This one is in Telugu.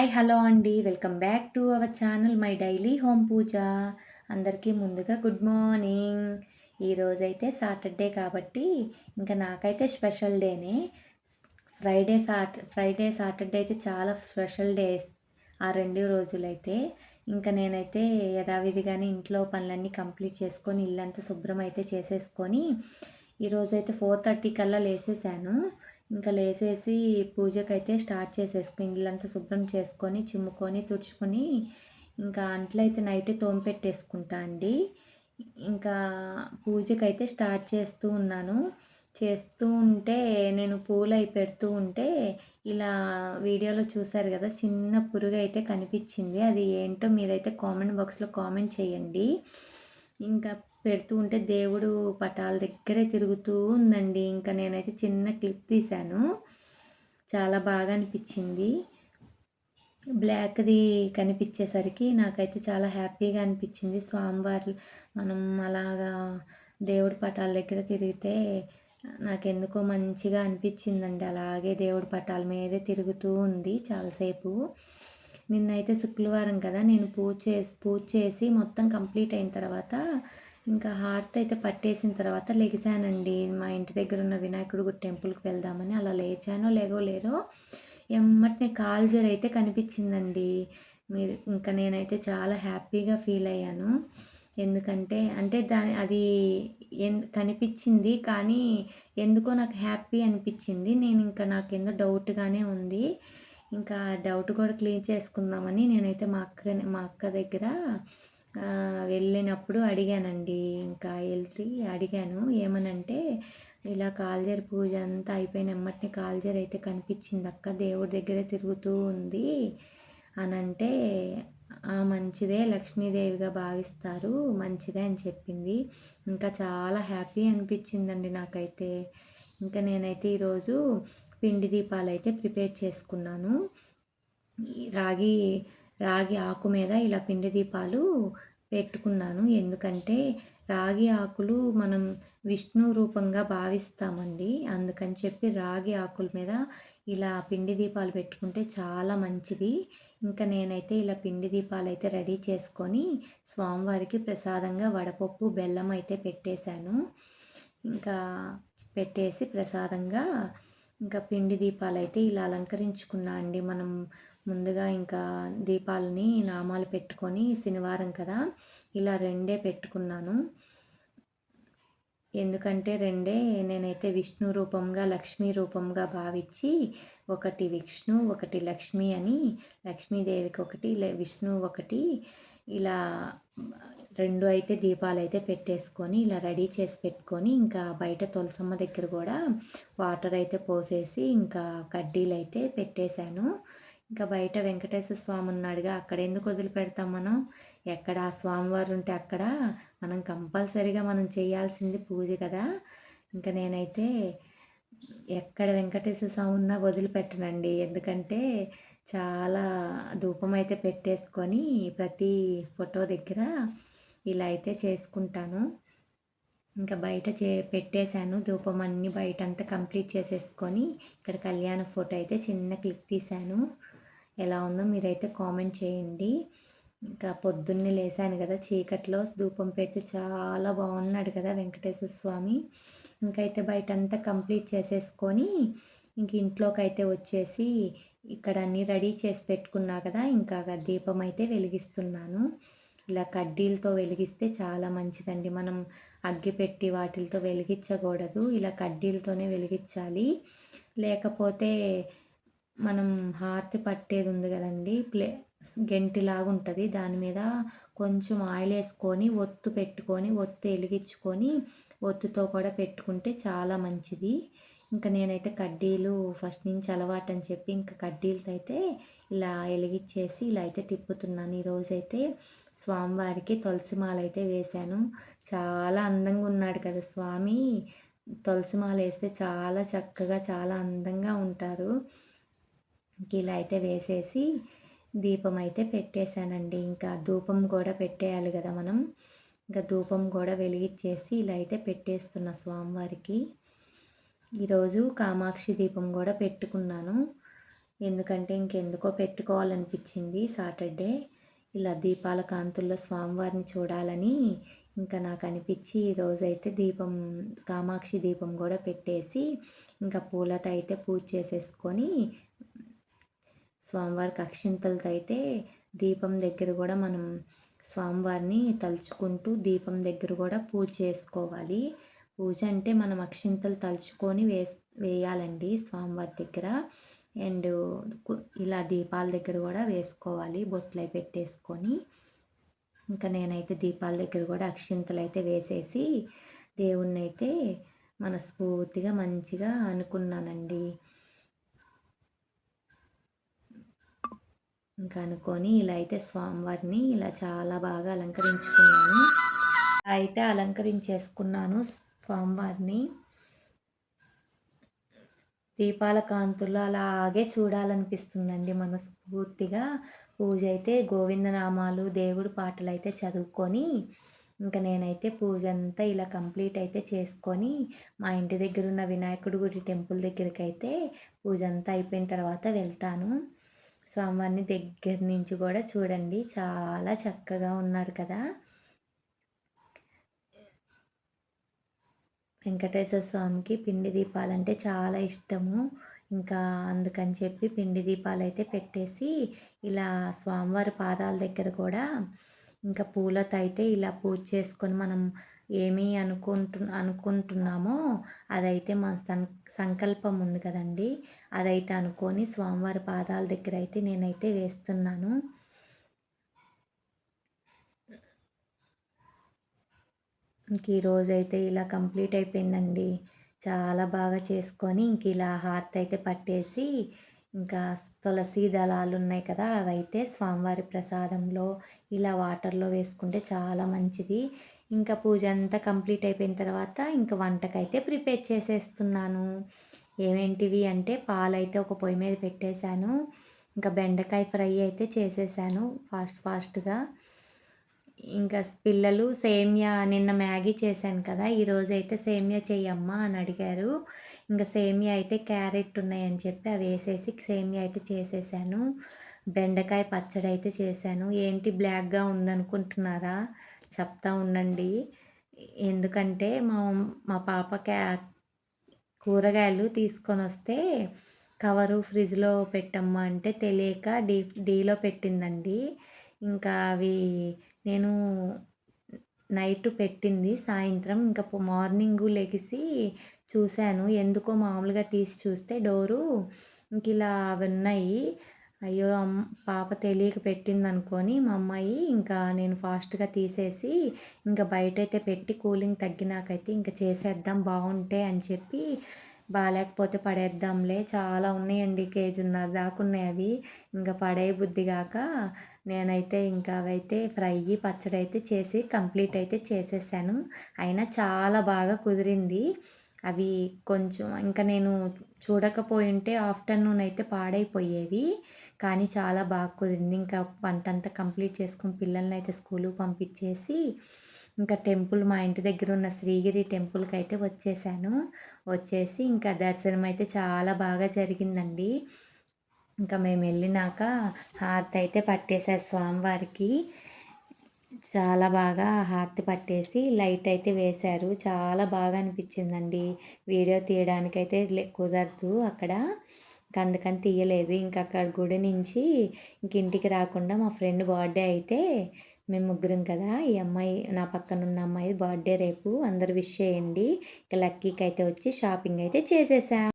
హాయ్ హలో అండి. Welcome back to our channel my daily home Pooja. అందరికీ ముందుగా గుడ్ మార్నింగ్. ఈరోజైతే సాటర్డే కాబట్టి ఇంకా నాకైతే స్పెషల్ డేనే. ఫ్రైడే సాటర్డే అయితే చాలా స్పెషల్ డేస్ ఆ 2 రోజులైతే. ఇంకా నేనైతే యథావిధిగానే ఇంట్లో పనులన్నీ కంప్లీట్ చేసుకొని ఇల్లంతా శుభ్రం అయితే చేసేసుకొని ఈరోజైతే 4:30 కల్లా లేసేసాను. ఇంకా లేసేసి పూజకైతే స్టార్ట్ చేసేసుకుని ఇల్లంతా శుభ్రం చేసుకొని చిమ్ముకొని తుడుచుకొని ఇంకా అంట్లయితే నైటే తోమిపెట్టేసుకుంటా అండి. ఇంకా పూజకైతే స్టార్ట్ చేస్తూ ఉన్నాను. చేస్తూ ఉంటే నేను పూలు అవి పెడుతూ ఉంటే ఇలా వీడియోలో చూసారు కదా, చిన్న పురుగు అయితే కనిపించింది. అది ఏంటో మీరైతే కామెంట్ బాక్స్లో కామెంట్ చేయండి. ఇంకా పెడుతూ ఉంటే దేవుడు పటాల దగ్గరే తిరుగుతూ ఉందండి. ఇంకా నేనైతే చిన్న క్లిప్ తీశాను. చాలా బాగా అనిపించింది. బ్లాక్‌ది కనిపించేసరికి నాకైతే చాలా హ్యాపీగా అనిపించింది. స్వామివారు మనం అలాగా దేవుడి పటాల దగ్గర తిరిగితే నాకెందుకో మంచిగా అనిపించిందండి. అలాగే దేవుడి పటాల మీదే తిరుగుతూ ఉంది చాలాసేపు. నిన్నైతే శుక్రవారం కదా, నేను పూజ చేసి మొత్తం కంప్లీట్ అయిన తర్వాత ఇంకా హారతి అయితే పట్టేసిన తర్వాత లెగిసానండి. మా ఇంటి దగ్గర ఉన్న వినాయకుడి టెంపుల్కి వెళ్దామని అలా లేచానో లేదో ఎమ్మటనే కాల్జర్ అయితే కనిపించిందండి. ఇంకా నేనైతే చాలా హ్యాపీగా ఫీల్ అయ్యాను. ఎందుకంటే అది కనిపించింది కానీ ఎందుకో నాకు హ్యాపీ అనిపించింది. నాకేందో డౌట్గానే ఉంది. ఇంకా డౌట్ కూడా క్లియర్ చేసుకుందామని నేనైతే మా అక్క దగ్గర వెళ్ళినప్పుడు అడిగానండి. ఇంకా అడిగాను ఏమనంటే, ఇలా కాల్జరి పూజ అంతా అయిపోయిన ఎమ్మటనే కాల్జరి అయితే కనిపించింది అక్క, దేవుడి దగ్గరే తిరుగుతూ ఉంది అని అంటే, మంచిదే, లక్ష్మీదేవిగా భావిస్తారు, మంచిదే అని చెప్పింది. ఇంకా చాలా హ్యాపీ అనిపించిందండి నాకైతే. ఇంకా నేనైతే ఈరోజు పిండి దీపాలు అయితే ప్రిపేర్ చేసుకున్నాను. రాగి రాగి ఆకు మీద ఇలా పిండి దీపాలు పెట్టుకున్నాను. ఎందుకంటే రాగి ఆకులు మనం విష్ణు రూపంగా భావిస్తామండి. అందుకని చెప్పి రాగి ఆకుల మీద ఇలా పిండి దీపాలు పెట్టుకుంటే చాలా మంచిది. ఇంకా నేనైతే ఇలా పిండి దీపాలు అయితే రెడీ చేసుకొని స్వామివారికి ప్రసాదంగా వడపప్పు బెల్లం అయితే పెట్టేశాను. ఇంకా పెట్టేసి ప్రసాదంగా ఇంకా పిండి దీపాలు అయితే ఇలా అలంకరించుకున్నా అండి. మనం ముందుగా ఇంకా దీపాలని నామాలు పెట్టుకొని శనివారం కదా, ఇలా 2 పెట్టుకున్నాను. ఎందుకంటే నేనైతే విష్ణు రూపంగా లక్ష్మీ రూపంగా భావించి, ఒకటి విష్ణు ఒకటి లక్ష్మి అని, లక్ష్మీదేవికి ఒకటి విష్ణు ఒకటి ఇలా 2 అయితే దీపాలు అయితే పెట్టేసుకొని ఇలా రెడీ చేసి పెట్టుకొని ఇంకా బయట తులసమ్మ దగ్గర కూడా వాటర్ అయితే పోసేసి ఇంకా కడ్డీలు అయితే పెట్టేశాను. ఇంకా బయట వెంకటేశ్వర స్వామి ఉన్నాడుగా, అక్కడ ఎందుకు వదిలిపెడతాం మనం? ఎక్కడ ఆ స్వామివారు ఉంటే అక్కడ మనం కంపల్సరీగా మనం చేయాల్సింది పూజ కదా. ఇంకా నేనైతే ఎక్కడ వెంకటేశ్వర స్వామి ఉన్నా వదిలిపెట్టనండి. ఎందుకంటే చాలా ధూపం అయితే పెట్టేసుకొని ప్రతి ఫోటో దగ్గర ఇలా అయితే చేసుకుంటాను. ఇంకా బయట పెట్టేశాను ధూపం అన్నీ బయటంతా కంప్లీట్ చేసేసుకొని ఇక్కడ కళ్యాణ ఫోటో అయితే చిన్న క్లిక్ తీశాను. ఎలా ఉందో మీరైతే కామెంట్ చేయండి. ఇంకా పొద్దున్నే లేసాను కదా, చీకట్లో ధూపం పెడితే చాలా బాగున్నాడు కదా వెంకటేశ్వర స్వామి. ఇంకైతే బయటంతా కంప్లీట్ చేసేసుకొని ఇంక ఇంట్లోకి అయితే వచ్చేసి ఇక్కడ అన్నీ రెడీ చేసి పెట్టుకున్నా కదా, ఇంకా దీపం అయితే వెలిగిస్తున్నాను. ఇలా కడ్డీలతో వెలిగిస్తే చాలా మంచిదండి. మనం అగ్గిపెట్టి వాటిలతో వెలిగించకూడదు. ఇలా కడ్డీలతోనే వెలిగించాలి. లేకపోతే మనం హారతి పట్టేది ఉంది కదండి, గెంటిలాగా ఉంటుంది, దాని మీద కొంచెం ఆయిల్ వేసుకొని ఒత్తు పెట్టుకొని ఒత్తు వెలిగించుకొని ఒత్తుతో కూడా పెట్టుకుంటే చాలా మంచిది. ఇంకా నేనైతే కడ్డీలు ఫస్ట్ నుంచి అలవాటు అని చెప్పి ఇంకా కడ్డీలతో అయితే ఇలా వెలిగించేసి ఇలా అయితే తిప్పుతున్నాను. ఈరోజైతే స్వామివారికి తులసి మాల అయితే వేశాను. చాలా అందంగా ఉన్నాడు కదా స్వామి. తులసి మాల వేస్తే చాలా చక్కగా చాలా అందంగా ఉంటారు. ఇలా అయితే వేసేసి దీపం అయితే పెట్టేశానండి. ఇంకా ధూపం కూడా పెట్టేయాలి కదా మనం. ఇంకా ధూపం కూడా వెలిగించేసి ఇలా అయితే పెట్టేస్తున్న స్వామివారికి. ఈరోజు కామాక్షి దీపం కూడా పెట్టుకున్నాను. ఎందుకంటే ఇంకెందుకో పెట్టుకోవాలనిపించింది సాటర్డే. ఇలా దీపాల కాంతుల్లో స్వామివారిని చూడాలని ఇంకా నాకు అనిపించి ఈరోజైతే దీపం కామాక్షి దీపం కూడా పెట్టేసి ఇంకా పూలతో అయితే పూజ చేసేసుకొని స్వామివారికి అక్షింతలతో అయితే దీపం దగ్గర కూడా మనం స్వామివారిని తలుచుకుంటూ దీపం దగ్గర కూడా పూజ చేసుకోవాలి. పూజ అంటే మనం అక్షింతలు తలుచుకొని వేయాలండి స్వామివారి దగ్గర. అండ్ ఇలా దీపాల దగ్గర కూడా వేసుకోవాలి బొట్లు అవి పెట్టేసుకొని. ఇంకా నేనైతే దీపాల దగ్గర కూడా అక్షింతలు అయితే వేసేసి దేవుణ్ణి అయితే మనస్ఫూర్తిగా మంచిగా అనుకున్నానండి. ఇంకా అనుకొని ఇలా అయితే స్వామివారిని ఇలా చాలా బాగా అలంకరించుకున్నాను. అయితే అలంకరించేసుకున్నాను స్వామివారిని. దీపాల కాంతులు అలాగే చూడాలనిపిస్తుందండి మనస్ఫూర్తిగా. పూజ అయితే గోవిందనామాలు దేవుడి పాటలు అయితే చదువుకొని ఇంకా నేనైతే పూజ అంతా ఇలా కంప్లీట్ అయితే చేసుకొని మా ఇంటి దగ్గర ఉన్న వినాయకుడి గుడి టెంపుల్ దగ్గరికి అయితే పూజ అంతా అయిపోయిన తర్వాత వెళ్తాను. స్వామివారిని దగ్గర నుంచి కూడా చూడండి చాలా చక్కగా ఉన్నారు కదా. వెంకటేశ్వర స్వామికి పిండి దీపాలంటే చాలా ఇష్టము. ఇంకా అందుకని చెప్పి పిండి దీపాలు అయితే పెట్టేసి ఇలా స్వామివారి పాదాల దగ్గర కూడా ఇంకా పూలతో అయితే ఇలా పూజ చేసుకొని మనం ఏమి అనుకుంటున్నామో అదైతే మన సంకల్పం ఉంది కదండి, అదైతే అనుకొని స్వామివారి పాదాల దగ్గర అయితే నేనైతే వేస్తున్నాను. ఇంక ఈరోజైతే ఇలా కంప్లీట్ అయిపోయిందండి. చాలా బాగా చేసుకొని ఇంక ఇలా హారతి అయితే పట్టేసి ఇంకా తులసి దళాలు ఉన్నాయి కదా, అవైతే స్వామివారి ప్రసాదంలో ఇలా వాటర్లో వేసుకుంటే చాలా మంచిది. ఇంకా పూజ అంతా కంప్లీట్ అయిపోయిన తర్వాత ఇంకా వంటకైతే ప్రిపేర్ చేసేస్తున్నాను. ఏమేంటివి అంటే పాలైతే ఒక పొయ్యి మీద పెట్టేశాను. ఇంకా బెండకాయ ఫ్రై అయితే చేసేసాను ఫాస్ట్గా. ఇంకా పిల్లలు సేమియా నిన్న మ్యాగీ చేశాను కదా, ఈరోజు అయితే సేమియా చెయ్యమ్మా అని అడిగారు. ఇంకా సేమియా అయితే క్యారెట్ ఉన్నాయని చెప్పి అవి వేసేసి సేమియా అయితే చేసేసాను. బెండకాయ పచ్చడి అయితే చేశాను. ఏంటి బ్లాక్గా ఉందనుకుంటున్నారా? చెప్తా ఉండండి. ఎందుకంటే మా మా పాప కూరగాయలు తీసుకొని వస్తే కవరు ఫ్రిడ్జ్లో పెట్టమ్మా అంటే తెలియక డీలో పెట్టిందండి. ఇంకా అవి నేను నైట్ పెట్టింది సాయంత్రం ఇంకా మార్నింగ్ లెగిసి చూశాను. ఎందుకో మామూలుగా తీసి చూస్తే డోరు ఇంక ఇలా అవి ఉన్నాయి. అయ్యో పాప తెలియక పెట్టింది అనుకొని మా అమ్మాయి ఇంకా నేను ఫాస్ట్గా తీసేసి ఇంకా బయటైతే పెట్టి కూలింగ్ తగ్గినాకైతే ఇంకా చేసేద్దాం బాగుంటాయి అని చెప్పి, బాగాలేకపోతే పడేద్దాంలే చాలా ఉన్నాయండి, కేజీన్నర దాకా ఉన్నాయి అవి. ఇంకా పడే బుద్ధి కాక నేనైతే ఇంకా అవైతే ఫ్రై పచ్చడి అయితే చేసి కంప్లీట్ అయితే చేసేసాను. అయినా చాలా బాగా కుదిరింది. అవి కొంచెం ఇంకా నేను చూడకపోయింటే ఆఫ్టర్నూన్ అయితే పాడైపోయేవి, కానీ చాలా బాగా కుదిరింది. ఇంకా వంట అంతా కంప్లీట్ చేసుకుని పిల్లల్ని అయితే స్కూల్కి పంపించేసి ఇంకా టెంపుల్ మా ఇంటి దగ్గర ఉన్న శ్రీగిరి టెంపుల్కి అయితే వచ్చేసి ఇంకా దర్శనం అయితే చాలా బాగా జరిగిందండి. ఇంకా మేము వెళ్ళినాక హారతి అయితే పట్టేశారు స్వామివారికి. చాలా బాగా హారతి పట్టేసి లైట్ అయితే వేశారు. చాలా బాగా అనిపించిందండి. వీడియో తీయడానికైతే కుదరదు అక్కడ, అందుకని తీయలేదు. ఇంకా అక్కడ గుడి నుంచి ఇంక ఇంటికి రాకుండా మా ఫ్రెండ్ బర్త్డే అయితే మేము ముగ్గురం కదా, ఈ అమ్మాయి నా పక్కన ఉన్న అమ్మాయి బర్త్డే రేపు, అందరు విష్ చేయండి. ఇక లక్కీకి అయితే వచ్చి షాపింగ్ అయితే చేసేసాం.